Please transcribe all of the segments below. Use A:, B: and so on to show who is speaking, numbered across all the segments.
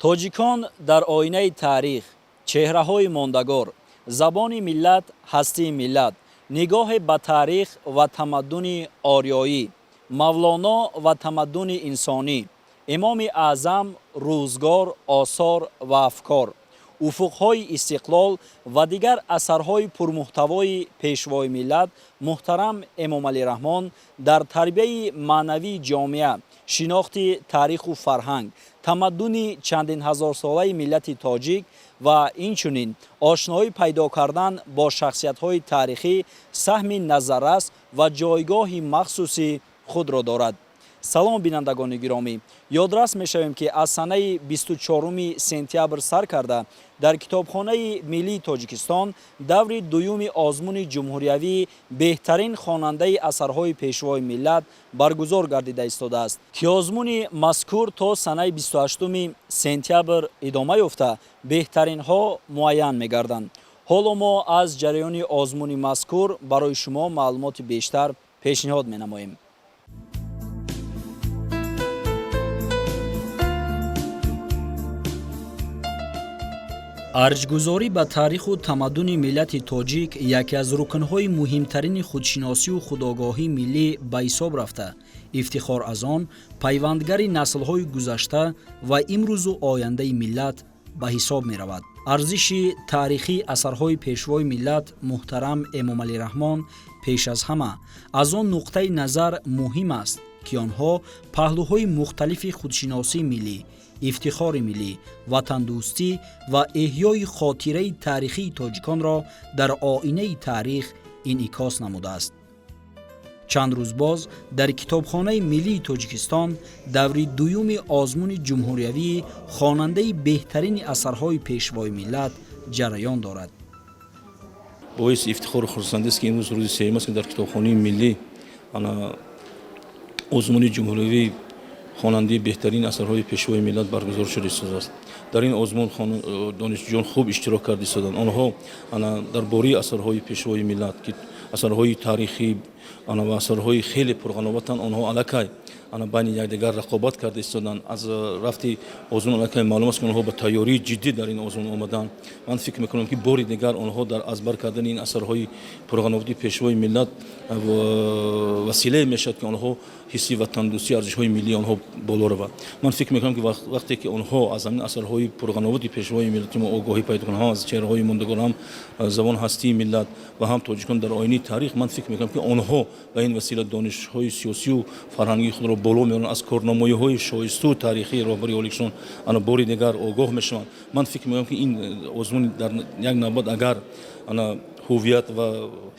A: тоҷикон дар оинаи таърих, чеҳраҳои мондагор, забони миллат, ҳастии миллат, нигоҳе ба таърих ва тамаддуни орёӣ, мавлоно ва тамаддуни инсонӣ, имоми аъзам, рӯзгор, осор ва афкор, уфуқҳои истиқлол ва дигар асарҳои пурмуҳтавои пешвои миллат муҳтарам Эмомалираҳмон дар тарбияи маънавии ҷомеа, шинохти таъриху фарҳанг, тамаддуни чандин ҳазорсолаи миллати тоҷик ва инчунин ошноӣ пайдо кардан бо шахсиятҳои таърихӣ саҳми назаррас ва ҷойгоҳи махсуси худро дорад. салом бинандагони гиромӣ, ёдрас мешавем ки аз санаи 24 сентябр сар карда дар китобхонаи миллии Тоҷикистон даври дуюми озмуни ҷумҳуриявии беҳтарин хонандаи асарҳои пешвои миллат баргузор гардида истодааст, ки озмуни мазкур то санаи 28 сентябр идома ёфта беҳтаринҳо муайян мегарданд. ҳоло мо аз ҷараёни озмуни мазкур барои шумо маълумоти бештар пешниҳод менамоем. арҷгузорӣ ба таъриху тамаддуни миллати тоҷик яке аз рукнҳои муҳимтарини худшиносию худогоҳии миллӣ ба ҳисоб рафта, ифтихор аз он пайвандгари наслҳои гузашта ва имрӯзу ояндаи миллат ба ҳисоб меравад. арзиши таърихии асарҳои пешвои миллат муҳтарам Эмомалираҳмон пеш аз ҳама аз он нуқтаи назар муҳим аст, ки онҳо паҳлӯҳои мухталифи худшиносии миллӣ, ифтихори миллӣ, ватандӯстӣ ва эҳёи хотираи таърихии тоҷиконро дар оинаи таърих инъикос намудааст. чанд рӯз боз дар китобхонаи миллии Тоҷикистон даври дуюми озмуни ҷумҳуриявии хонандаи беҳтарини асарҳои пешвои миллат ҷараён дорад.
B: боиси ифтихору хурсандист ки имрӯз рӯзи сеюм аст ки дар китобхонаи миллӣ озмуни ҷумҳуриявии хонандаи беҳтарини асарҳои пешвои миллат баргузор шуда истодааст. дар ин озмун донишҷӯён хуб иштирок карда истоданд. онҳо дар бораи асарҳои пешвои миллат ки асарҳои таърихӣ ва асарҳои хеле пурғановатанд, онҳо аллакай байни якдигар рақобат карда истоданд. аз рафти озмун аллакай маълум аст ки онҳо ба тайёрии ҷиддӣ дар ин озмун омаданд. ман фикр мекунам ки бори дигар онҳо дар азбар кардани ин асарҳои пурғановати пешвои миллат василае мешавад ки онҳо ҳисси ватандӯстӣ, арзишҳои миллии онҳо боло равад. ман фикр мекунам ки вақте ки онҳо аз ҳамин асарҳои пурғановати пешвои миллати мо огоҳӣ пайдо кунанд, ҳам аз чеҳраҳои мондагор, ҳам забон ҳастии миллат ва ҳам тоҷикон дар оини таърих, ман фикр мекунам ки онҳо ба ин васила донишҳои сиёсию фарҳангии худро боло меоранд, аз корномоиҳои шоисту таърихии роҳбари олишон бори дигар огоҳ мешаванд. ман фикр мекунам ки ин озмун дар як навбат агар ҳуввият ва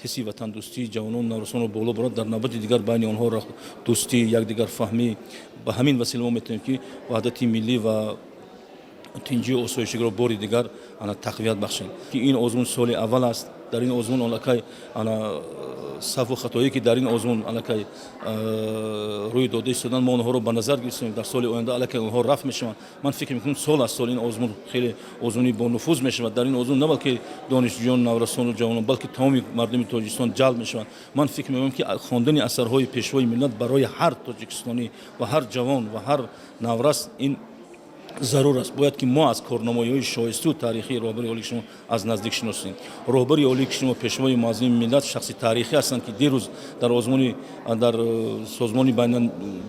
B: ҳисси ватандӯстии ҷавонон наврасонро боло бурад, дар навбати дигар байни онҳо дӯстӣ, якдигар фаҳмӣ, ба ҳамин васила мо метавонем ки ваҳдати миллӣ ва тинҷию осоишигиро бори дигар тақвият бахшем. ки ин озмун соли аввал аст. дар ин озмун аллакай сафу хатоие ки дар ин озмун аллакай рӯй дода истодан, мо онҳоро ба назар гирифтем. дар соли оянда аллакай онҳо рафт мешаванд. ман фикр мекунам сол аз сол ин озмун хеле озмуни бонуфуз мешавад. дар ин озмун на балки донишҷӯён, наврасону ҷавонон, балки тамоми мардуми Тоҷикистон ҷалб мешаванд. ман фикр мекунам ки хондани асарҳои пешвои миллат барои ҳар тоҷикистонӣ ва ҳар ҷавон ва ҳар наврас ин зарур аст. бояд ки мо аз корномоиҳои шоисту таърихии роҳбари олии кишмо аз наздик шиносем. роҳбари олии кишмо, пешвои муаззими миллат шахси таърихӣ ҳастанд ки дирӯз дар созмони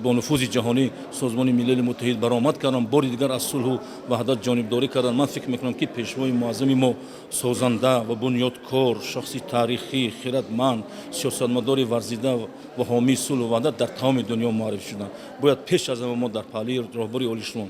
B: бонуфузи ҷаҳонӣ, созмони милали муттаҳид баромад карданд, бори дигар аз сулҳу ваҳдат ҷонибдорӣ карданд. ман фикр мекунам ки пешвои муаззами мо созанда ва бунёдкор, шахси таърихӣ, хиратманд, сиёсатмадори варзида ва ҳомии сулҳу ваҳдат дар тамоми дунё муаррифӣ шуданд. бояд пеш аз ҳама мо дар паҳлӯи роҳбари олии кишмо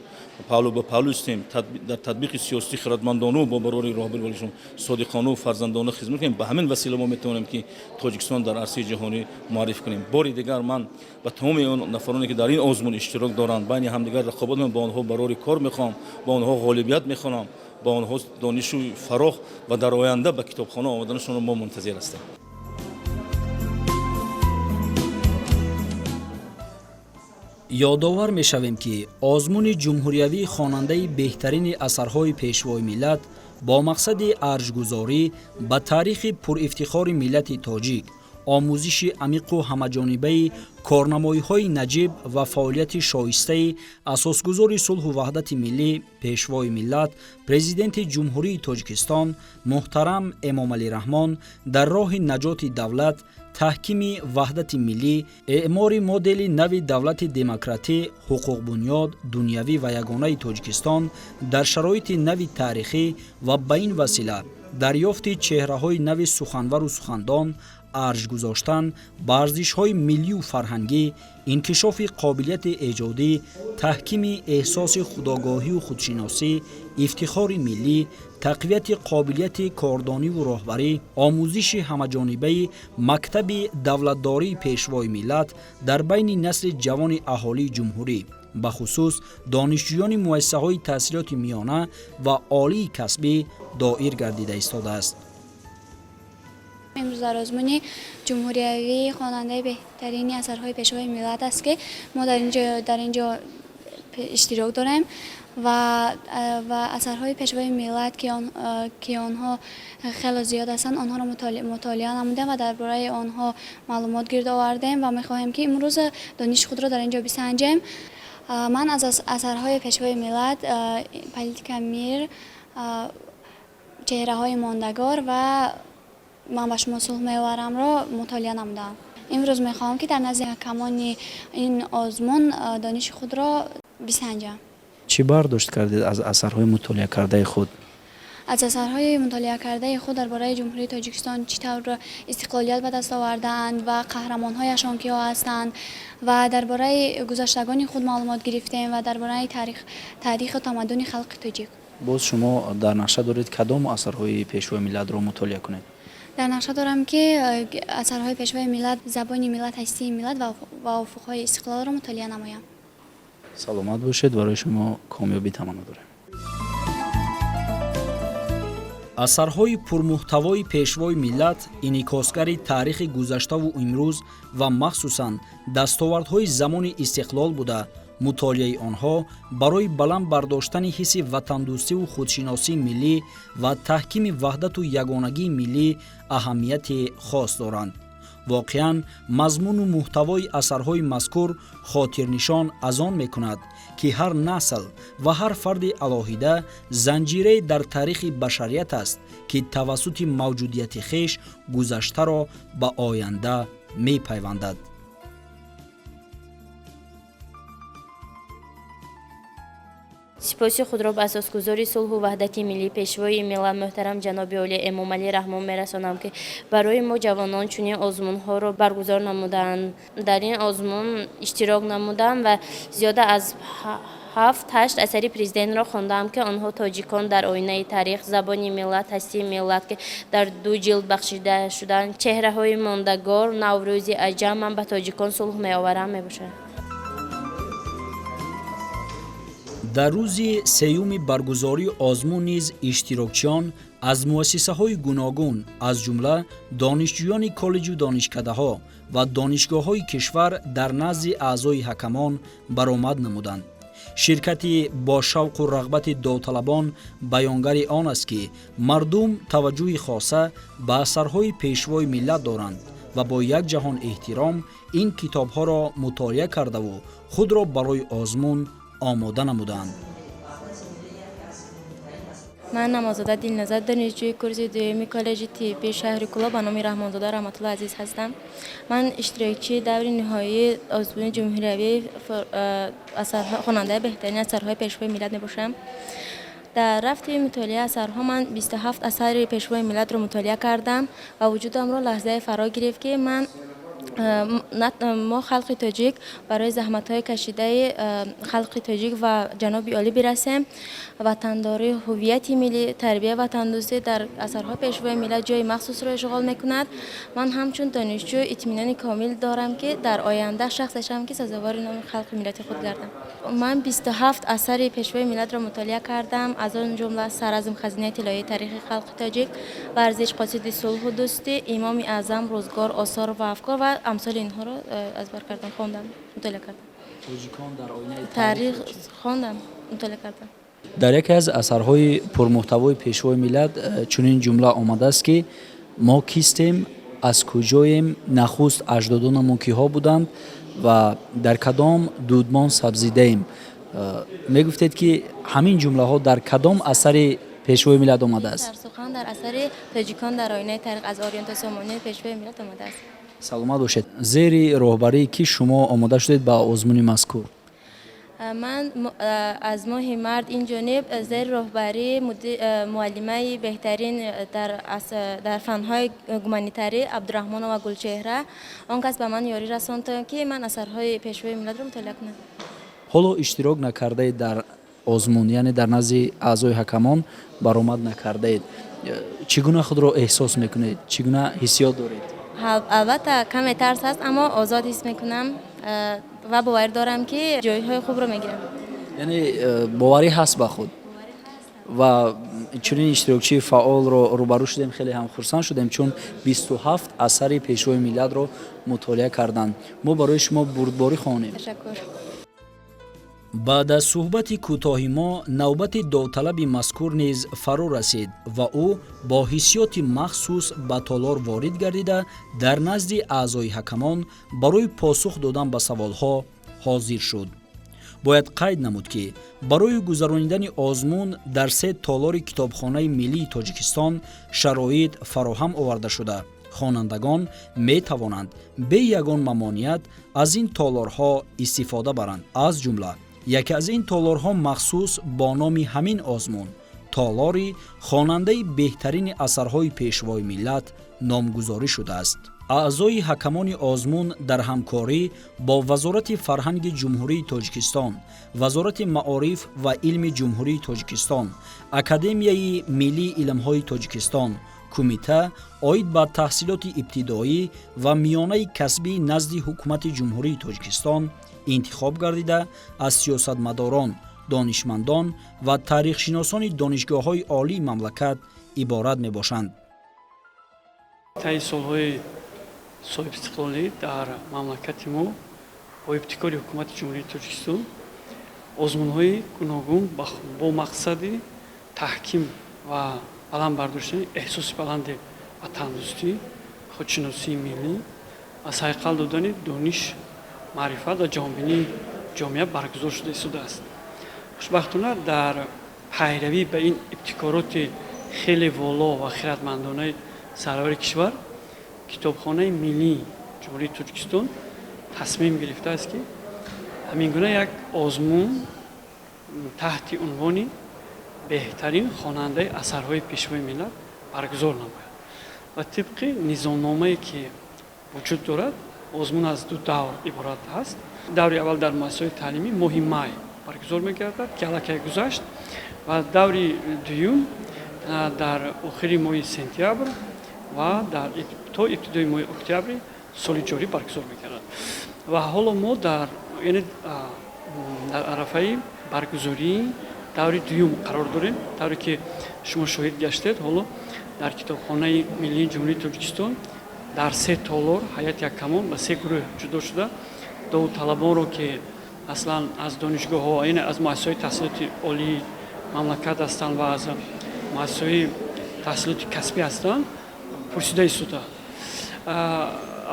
B: паҳлӯ ба паҳлӯ истем, дар татбиқи сиёсати хиратмандону бо барори роҳбари олишон содиқону фарзандона хизмат кунем. ба ҳамин васила мо метавонем ки Тоҷикистон дар арсаи ҷаҳонӣ муарриф кунем. бори дигар ман ба тамоми он нафароне ки дар ин озмун иштирок доранд, байни ҳамдигар рақобат мекунем, ба онҳо барори кор мехоҳам, ба онҳо ғолибият мехонам, ба онҳо донишу фароғ ва дар оянда ба китобхона омаданашонро мо мунтазир ҳастем.
A: ёдовар мешавем ки озмуни ҷумҳуриявии хонандаи беҳтарини асарҳои пешвои миллат бо мақсади арҷгузорӣ ба таърихи пурифтихори миллати тоҷик آموزش عمیق و همه‌جانبه کارنمایی‌های نجیب و فعالیت شایسته اساسگذار صلح و وحدت ملی پیشوای ملت پرزیدنت جمهوری تاجیکستان محترم امامعلی رحمان در راه نجات دولت، تحکیم وحدت ملی، اعمار مدل نو دولت دموکراتی، حقوق بنیاد، دنیوی و یگانه تاجیکستان در شرایط نو تاریخی و به این وسیله دریافت چهره‌های نو سخنور و سخندان، ارج گذاشتن به ارزش‌های ملی و فرهنگی، انکشاف قابلیت ایجادی، تحکیم احساس خودآگاهی و خودشناسی، افتخار ملی، تقویت قابلیت کاردانی و راهبری، آموزش همه‌جانبه مکتب دولتداری پیشوای ملت در بین نسل جوان اهالی جمهوری، به خصوص دانشجویان مؤسسه‌های تحصیلات میانه و عالی کسبی دایر گردیده ایستاده است.
C: امروز در آزمون جمهوری خواننده بهترین اثرهای پیشوای ملت است که ما در اینجا اشتراک داریم و اثرهای پیشوای ملت که آنها خیلی زیاد هستند آنها را مطالعه نمودیم و درباره آنها معلومات گرد آوردیم و می‌خواهیم که امروز دانش خود را در اینجا بسنجیم. من از اثرهای پیشوای ملت پلیتیکا میر، چهره‌های ماندگار و من به شما صلح می‌آورم را مطالعه نمودم. امروز می‌خواهم که در نزد حکمان این آزمون دانش خود را بسنجم.
A: چی برداشت کردید از اثرهای مطالعه کرده خود؟
C: از اثرهای مطالعه کرده خود درباره جمهوری تاجیکستان چطور استقلالیت به دست آوردند و قهرمان‌هایشان کیا هستند و درباره گذشتگان خود معلومات گرفتیم و درباره تاریخ تمدن خلق تاجیک.
A: باز شما در نقشه دارید کدام اثرهای پیشوای ملت را مطالعه کنید؟
C: در نقشه دارم که اثرهای پیشوای ملت، زبان ملت، هستی ملت و افق‌های استقلال را مطالعه نمایم.
A: سلامت باشید، برای شما کامیابی تمنا دارم. اثرهای پرمحتوای پیشوای ملت انعکاسگر تاریخ گذشته و امروز و مخصوصاً دستاوردهای زمان استقلال بوده، مطالعه آنها برای بلند برداشتن حس وطندوستی و خودشناسی ملی و تحکیم وحدت و یگانگی ملی اهمیت خاص دارند. واقعاً مضمون و محتوای اثرهای مذکور خاطرنشان از آن می‌کند که هر نسل و هر فرد علاهیده زنجیره در تاریخ بشریت است که توسط موجودیت خویش گذشته را به آینده می‌پیوندد.
D: سپاسی خود را به اساسگذار صلح و وحدت ملی پیشوای ملت محترم جناب عالی امامعلی رحمان میرسانم که برای ما جوانان چنین آزمون ها را برگزار نمودند. در این آزمون اشتراک نمودم و زیاده از 7-8 اثری پرزیدنت را خواندم که آنها تاجیکان در آینه تاریخ، زبان ملت، هستی ملت که در 2 جلد بخشیده شدند، چهره‌های ماندگار، نوروزی عجم من به تاجیکان صلح می‌آورم میباشد.
A: در روز سیوم برگزاری آزمون نیز اشتراکچیان از مؤسسه‌های گوناگون از جمله دانشجویان کالج و دانشکده‌ها و دانشگاه‌های کشور در نزد اعضای حکمان برآمد نمودند. شرکتی با شوق و رغبت داوطلبان بیانگر آن است که مردم توجه خاصه به اثرهای پیشوای ملت دارند و با یک جهان احترام این کتاب‌ها را مطالعه کرده و خود را برای آزمون آماده نمودند.
E: من نمازاده دلنظر دانشجوی کورس دوم کالج طبی شهر کولا به نام رحمانزاده رحمت الله عزیز هستم. من اشتراکی دور نهایی آزمون جمهوری خواننده بهترین اثرهای پیشوای ملت میباشم. در رفته مطالعه اثرها من 27 اثر پیشوای ملت رو مطالعه کردم و وجودم را لحظه فرا گرفت که ما خلق تاجیک برای زحمت‌های کشیده خلق تاجیک و جناب عالی برسیم. وطنداری، هویت ملی، تربیت وطندوستی در اثرهای پیشوای ملت جای مخصوص را اشغال می‌کند. من همچون دانشجو اطمینان کامل دارم که در آینده شخصشم که سزاوار نام خلق ملت خود گردم. من 27 اثر پیشوای ملت را مطالعه کردم، از آن جمله سرعظم خزینه طلایی تاریخ خلق تاجیک، ورزش قاصد صلح و دوستی، امام اعظم، روزگار، آثار و افکار و امثال اینها را از بر کردم، خواندم، مطالعه کردم.
A: تاجیکان در آینه
E: تاریخ خواندم، مطالعه کردم.
A: در یکی از اثرهای پرمحتوای پیشوای ملت چنین جمله آمده است که ما کیستیم، аз куҷоем, нахуст аҷдодонамон киҳо буданд ва дар кадом дудмон сабзидаем. Мегуфтед ки ҳамин ҷумлаҳо дар кадом асари пешвои миллат омадааст?
E: дар сухан дар асари тоҷикон дар оинаи тариқ аз Ориенту Осмонии пешвои миллат омадааст.
A: саломат бошед. Зери роҳбарии кӣ шумо омода шудед ба озмуни мазкур?
E: ман аз моҳи март инҷониб зери роҳбарии муаллимаи беҳтарин дар фанҳои гуманитарӣ Абдураҳмонова Гулчеҳра он кас ба ман ёрӣ расонд ки ман асарҳои пешвои миллатро мутолиа кунам.
A: ҳоло иштирок накардаед дар озмун, яъне дар назди аъзои ҳакамон баромад накардаед. Чӣ гуна худро эҳсос мекунед? Чӣ гуна ҳиссиёт доред?
E: албатта каме тарс ҳаст, аммо озод ҳис мекунам ва боварӣ дорам ки ҷойҳои хубро мегирам.
A: Яъне боварӣ ҳаст ба худ ва чунин иштирокчии фаъолро рӯбарӯ шудем, хеле ҳам хурсанд шудем, чун 27 асари пешвои миллатро мутолиа карданд. Мо барои шумо бурдборӣ хоҳонем.
E: Ташаккур.
A: баъд аз суҳбати кӯтоҳи мо навбати довталаби мазкур низ фарӯ расид ва ӯ бо ҳиссиёти махсус ба толор ворид гардида дар назди аъзои ҳакамон барои посух додан ба саволҳо ҳозир шуд. бояд қайд намуд ки барои гузаронидани озмун дар 3 толори китобхонаи миллии Тоҷикистон шароит фароҳам оварда шуда хонандагон метавонанд бе ягон мамоният аз ин толорҳо истифода баранд. аз ҷумла яке аз ин толорҳо махсус бо номи ҳамин озмун толори хонандаи беҳтарини асарҳои пешвои миллат номгузорӣ шудааст. аъзои ҳакамони озмун дар ҳамкорӣ бо Вазорати Фарҳанги Ҷумҳурии Тоҷикистон, Вазорати Маориф ва Илми Ҷумҳурии Тоҷикистон, Академияи Миллии Илмҳои Тоҷикистон, кумита оид ба таҳсилоти ибтидоӣ ва миёнаи касбии назди ҳукумати Ҷумҳурии Тоҷикистон интихоб гардида аз сиёсатмадорон, донишмандон ва таърихшиносони донишгоҳҳои олии мамлакат иборат мебошанд.
F: таи солҳои соҳибистиқлолӣ дар мамлакати мо бо ибтикори ҳукумати ҷумҳурии Тоҷикистон озмунҳои гуногун бо мақсади таҳким ва баланд бардоштани эҳсоси баланди ватандӯстӣ, худшиносии миллӣ ва сайқал додани дониш, маърифат ва ҷонбинии ҷомеа баргузор шуда истодааст. хушбахтона дар пайравӣ ба ин ибтикороти хеле воло ва хиратмандонаи сарвари кишвар китобхонаи миллии ҷумҳурии Тоҷикистон тасмим гирифтааст ки ҳамин гуна як озмун таҳти унвони беҳтарин хонандаи асарҳои пешвои миллат баргузор намояд ва тибқи низомномае ки вуҷуд дорад озмун аз 2 давр иборат аст. даври аввал дар муассисаҳои таълимӣ моҳи май баргузор мегардад ки аллакай гузашт ва даври дуюм дар охири моҳи сентябр ва то ибтидои моҳи октябри соли ҷорӣ баргузор мекардад ва ҳоло мо дар арафаи баргузории даври дуюм қарор дорем. тавре ки шумо шоҳид гаштед, ҳоло дар китобхонаи миллии ҷумҳурии Тоҷикистон дар 3 толор ҳайати ҳакамон ба 3 гурӯҳ ҷудо шуда довталабонро ки аслан аз донишгоҳҳо, яъне аз муассисаҳои таҳсилоти олии мамлакат ҳастанд ва аз муассисаҳои таҳсилоти касбӣ ҳастанд пурсида истода.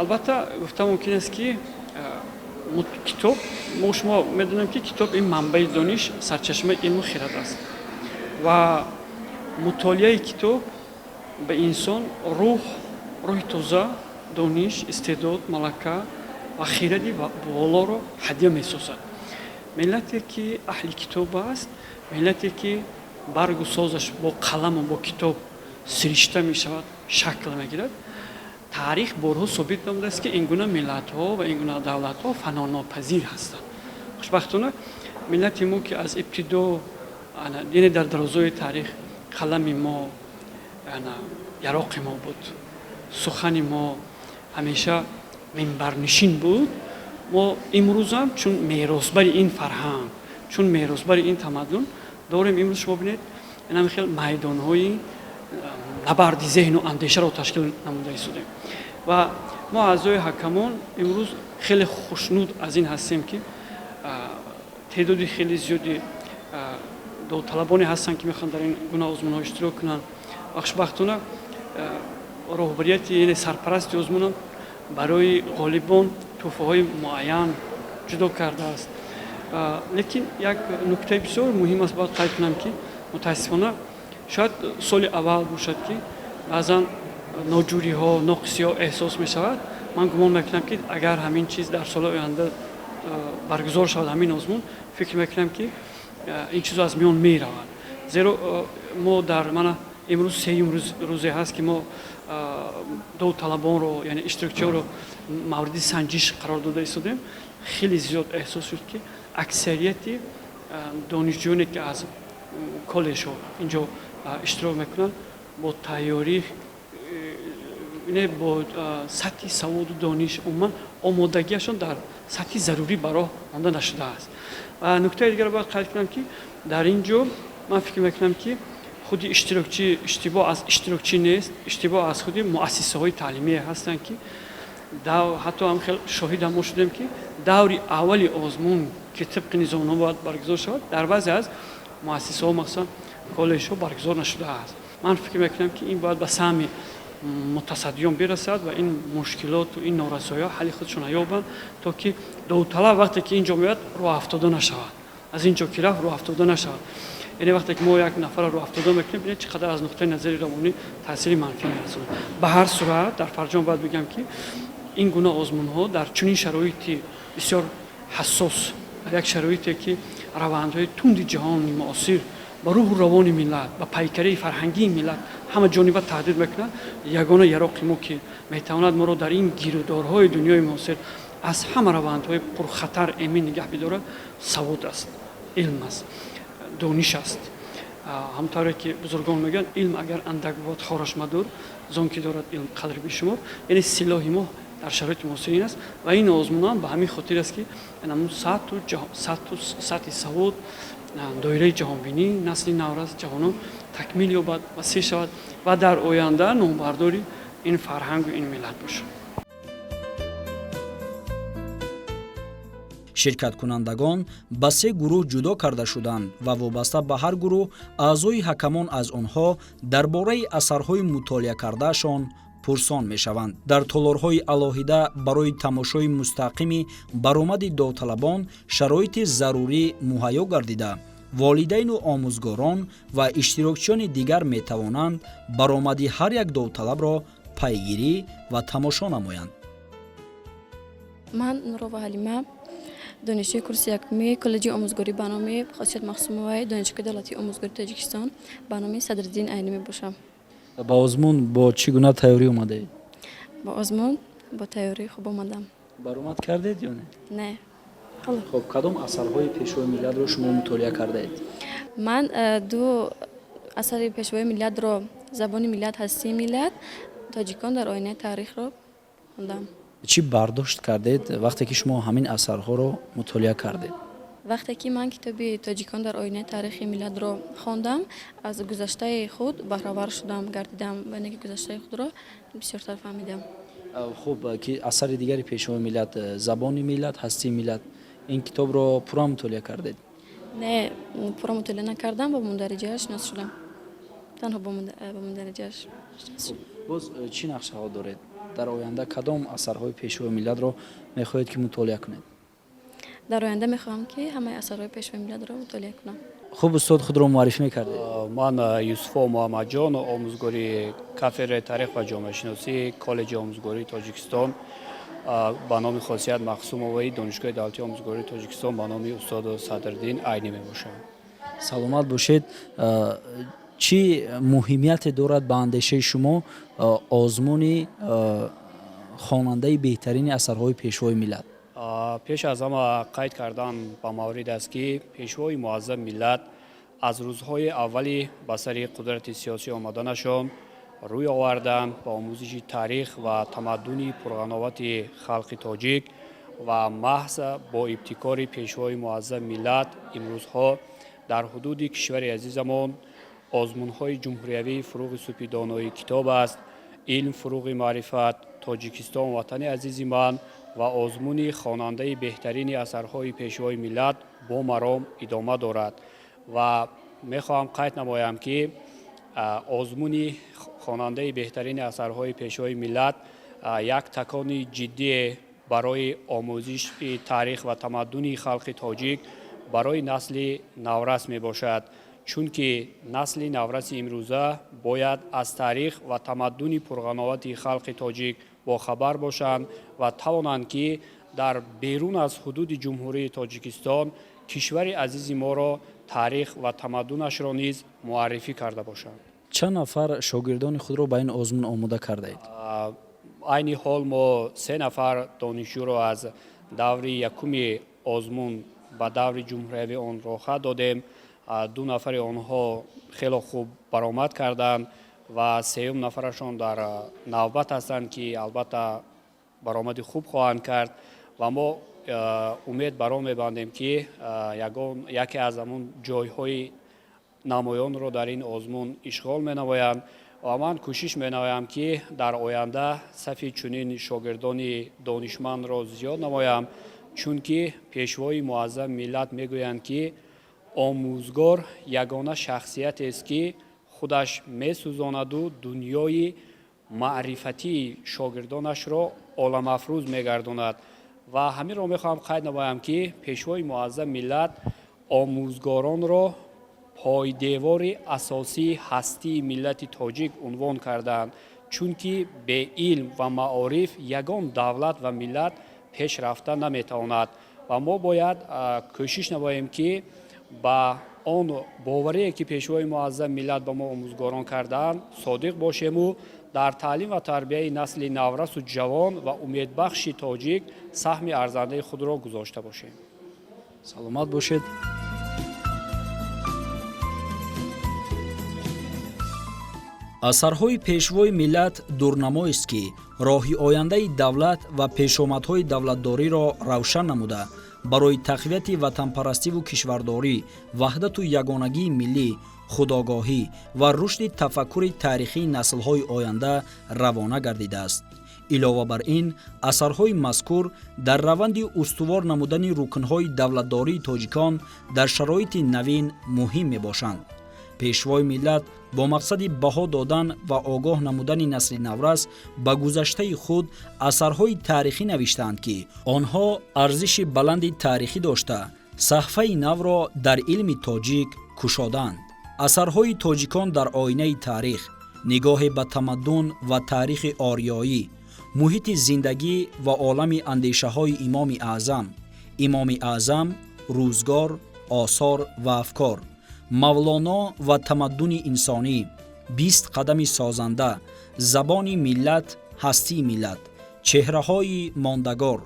F: албатта гуфта мумкин аст ки китоб, мо шумо медонем ки китоб ин манбаи дониш, сарчашмаи илму хират аст ва мутолиаи китоб ба инсон рӯҳи тоза, дониш, истеъдод, малака ва хиради болоро ҳадия месозад. миллате ки аҳли китоб аст, миллате ки баргу созаш бо қаламу бо китоб сиришта мешавад, шакл мегирад. таърих борҳо собит намудааст ки ин гуна миллатҳо ва ин гуна давлатҳо фанонопазир ҳастанд. хушбахтона миллати мо ки аз ибтидо яъне дар дарозои таърих қалами мо, яроқи мо буд, сухани мо ҳамеша минбарнишин буд. мо имрӯзам чун меросбари ин фарҳанг, чун меросбари ин тамаддун дорем. имрӯз шумо бинед ин хел майдонҳои набарди зеҳну андешаро ташкил намуда истодем ва мо аъзои ҳакамон имрӯз хеле хушнуд аз ин ҳастем ки теъдоди хеле зиёди довталабоне ҳастанд ки мехоҳанд дар ин гуна озмунҳо иштирок кунанд. хушбахтона роҳбарияти яъне сарпарасти озмунон барои ғолибон тӯҳфаҳои муайян ҷудо кардааст. лекин як нуктаи бисёр муҳим аст бояд қайд кунам ки мутаассифона шояд соли аввал бошад ки баъзан ноҷуриҳо ноқисиҳо эҳсос мешавад. ман гумон мекунам ки агар ҳамин чиз дар солҳои оянда баргузор шавад ҳамин озмун фикр мекунам ки ин чизо аз миён меравад. зеро мо дар мана имрӯз сеюм рӯзе ҳаст ки мо довталабонро яъне иштирокчиҳоро мавриди санҷиш қарор дода истодем. хеле зиёд эҳсос шуд ки аксарияти донишҷӯёне ки аз коллеҷҳо инҷо иштирок мекунанд бо тайёрӣ бо сатҳи саводу дониш умуман омодагиашон дар сатҳи зарурӣ ба роҳ монда нашудааст. ва нуктаи дигар бояд қайд кунам ки дар ин ҷо ман фикр мекунам ки худи иштирокчӣ иштибоҳ аз иштирокчӣ нест, иштибоҳ аз худи муассисаҳои таълимие ҳастанд ки ҳатто ҳам хел шоҳид ҳам мо шудем ки даври аввали озмун ки тибқи низомнома бояд баргузор шавад дар баъзе аз муассисаҳо махсусан коллеҷҳо баргузор нашудааст. ман фикр мекунам ки ин бояд ба саҳми мутасаддиён бирасад ва ин мушкилоту ин норасоиҳо ҳалли худшона ёбанд, то ки довталаб вақте ки ин ҷо меояд роҳафтода нашавад. аз ин ҷо ки рафт роҳафтода нашавад. яъне вақте ки мо як нафарро роҳафтода мекунем, бинед чӣ қадар аз нуқтаи назари равонӣ таъсири манфӣ мерасонад. ба ҳар сурат дар фарҷом бояд бигӯям ки ин гуна озмунҳо дар чунин шароити бисёр ҳассос, як шароите ки равандҳои тунди ҷаҳони муосир ба рӯҳу равони миллат, ба пайкарии фарҳангии миллат ҳама ҷониба таҳдид мекунад. ягона яроқи мо ки метавонад моро дар ин гирӯдорҳои дунёи муосир аз ҳама равандҳои пурхатар эмин нигаҳ бидорад савод аст, илм аст, дониш аст. ҳамтавре ки бузургон мегӯянд, илм агар андак бувад хораш мадор, зон ки дорад илм қадри бешумор. яъне силоҳи мо дар шароити муосир ин аст ва ин озмунам ба ҳамин хотир аст ки сатҳи савод, доираи ҷаҳонбинӣ, насли наврас ҷавонон такмил ёбад, васеъ шавад ва дар оянда номбардори ин фарҳангу ин миллат бошад.
A: ширкаткунандагон ба се гурӯҳ ҷудо карда шуданд ва вобаста ба ҳар гурӯҳ аъзои ҳакамон аз онҳо дар бораи асарҳои мутолиакардаашон пурсон мешаванд. дар толорҳои алоҳида барои тамошои мустақими баромади довталабон шароити зарурӣ муҳайё гардида, волидайну омӯзгорон ва иштирокчиёни дигар метавонанд баромади ҳар як довталабро пайгирӣ ва тамошо намоянд.
E: ман нурова ҳалима донишҷӯи курси якуми коллеҷи омӯзгорӣ ба номи хосият махсумоваи донишгоҳи давлатии омӯзгории Тоҷикистон ба номи Садриддин Айнӣ мебошам.
A: ба озмун бо чӣ гуна тайёрӣ омадаед?
E: ба озмун бо тайёрӣ хуб омадам.
A: баромад кардед ё не?
E: Не.
A: хуб, кадом асарҳои пешвои миллатро шумо мутолиа кардаед?
E: ман ду асари пешвои миллатро забони миллат ҳастии миллат, тоҷикон дар оинаи таърихро хондам.
A: чӣ бардошт кардед вақте ки шумо ҳамин асарҳоро мутолиа кардед?
E: вақте ки ман китоби тоҷикон дар оинаи таърихи миллатро хондам, аз гузаштаи худ баҳравар шудам, гардидам ва яъне ки гузаштаи худро бисёртар фаҳмидам.
A: хуб, ки асари дигари пешвои миллат, забони миллат ҳастии миллат, ин китобро пурра мутолиа кардед?
E: не, пурра мутолиа накардам, ба мундариҷааш шинос шудам. танҳо ба мундариҷааш шинос шудам.
A: боз чӣ нақшаҳо доред? дар оянда кадом асарҳои пешвои миллатро мехоҳед ки мутолиа кунед?
E: дар оянда мехоҳам ки ҳамаи асарҳои пешвои миллатро мутолиа кунам.
A: хуб, устод худро муаррифӣ мекардед?
G: ман Юсуфо Муҳаммадҷон, омӯзгори кафедраи таърих ва ҷомеашиносӣ коллеҷи омӯзгории Тоҷикистон ба номи Хосият Махсумоваи донишгоҳи давлатии омӯзгории Тоҷикистон ба номи устоду Садриддин Айнӣ мебошам.
A: саломат бошед. чӣ муҳимияте дорад ба андешаи шумо озмуни хонандаи беҳтарини асарҳои пешвои миллат?
G: пеш аз ҳама қайд кардан ба маврид аст ки пешвои муаззам миллат аз рӯзҳои аввали ба сари қудрати сиёсӣ омаданашон рӯй оварданд ба омӯзиши таърих ва тамаддуни пурғановати халқи тоҷик ва маҳз бо ибтикори пешвои муаззам миллат имрӯзҳо дар ҳудуди кишвари азизамон озмунҳои ҷумҳуриявии фуруғи субҳи доноии китоб аст, илм фуруғи маърифат, Тоҷикистон ватани азизи ман ва озмуни хонандаи беҳтарини асарҳои пешвои миллат бо маром идома дорад ва мехоҳам қайд намоям ки озмуни хонандаи беҳтарини асарҳои пешвои миллат як такони ҷиддие барои омӯзиши таърих ва тамаддуни халқи тоҷик барои насли наврас мебошад, чунки насли навраси имрӯза бояд аз таърих ва тамаддуни пурғановати халқи тоҷик бохабар бошанд ва тавонанд ки дар берун аз ҳудуди ҷумҳурии Тоҷикистон кишвари азизи моро таърих ва тамаддунашро низ муаррифӣ карда бошанд.
A: чанд нафар шогирдони худро ба ин озмун омода кардаед?
G: айни ҳол мо 3 нафар донишҷӯро аз даври якуми озмун ба даври ҷумҳуриявӣ он роҳа додем. 2 нафари онҳо хело хуб баромад карданд ва 3 нафарашон дар навбат ҳастанд ки албатта баромади хуб хоҳанд кард ва мо умед бар он мебандем ки яке аз ҳамон ҷойҳои намоёнро дар ин озмун ишғол менамоянд ва ман кӯшиш менамоям ки дар оянда сафи чунин шогирдони донишмандро зиёд намоям, чунки пешвои муаззам миллат мегӯянд ки омӯзгор ягона шахсиятест ки худаш месӯзонаду дунёи маърифатии шогирдонашро оламафрӯз мегардонад ва ҳаминро мехоҳам қайд намоям ки пешвои муаззам миллат омӯзгоронро пойдевори асосии ҳастии миллати тоҷик унвон карданд, чунки бе илм ва маориф ягон давлат ва миллат пеш рафта наметавонад ва мо бояд кӯшиш намоем ки ба он боварие ки пешвои муаззам миллат ба мо омӯзгорон кардаанд содиқ бошему дар таълим ва тарбияи насли наврасу ҷавон ва умедбахши тоҷик саҳми арзандаи худро гузошта бошем.
A: саломат бошед. асарҳои пешвои миллат дурнамоест ки роҳи ояндаи давлат ва пешомадҳои давлатдориро равшан намуда барои тақвияти ватанпарастиву кишвардорӣ, ваҳдату ягонагии миллӣ, худогоҳӣ ва рушди тафаккури таърихии наслҳои оянда равона гардидааст. илова бар ин, асарҳои мазкур дар раванди устувор намудани рукнҳои давлатдории тоҷикон дар шароити навин муҳим мебошанд. пешвои миллат бо мақсади баҳо додан ва огоҳ намудани насли наврас ба гузаштаи худ асарҳои таърихӣ навиштаанд ки онҳо арзиши баланди таърихӣ дошта саҳфаи навро дар илми тоҷик кушоданд. асарҳои тоҷикон дар оинаи таърих, нигоҳе ба тамаддун ва таърихи орёӣ, муҳити зиндагӣ ва олами андешаҳои имоми аъзам, рӯзгор, осор ва афкор, мавлоно ва тамаддуни инсонӣ, 20 қадами созанда, забони миллат, ҳастии миллат, чеҳраҳои мондагор,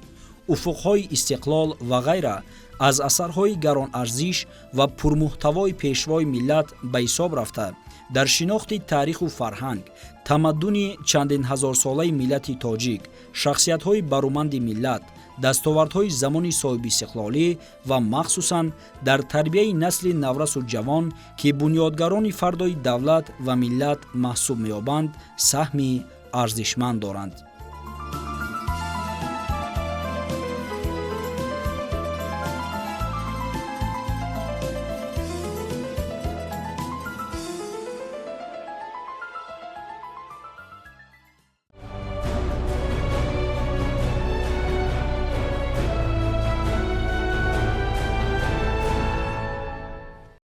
A: уфуқҳои истиқлол ва ғайра аз асарҳои гаронарзиш ва пурмуҳтавои пешвои миллат ба ҳисоб рафта дар шинохти таъриху фарҳанг, тамаддуни чандин ҳазорсолаи миллати тоҷик, шахсиятҳои баруманди миллат, дастовардҳои замони соҳибистиқлолӣ ва махсусан дар тарбияи насли наврасу ҷавон ки бунёдгарони фардои давлат ва миллат маҳсуб меёбанд, саҳми арзишманд доранд.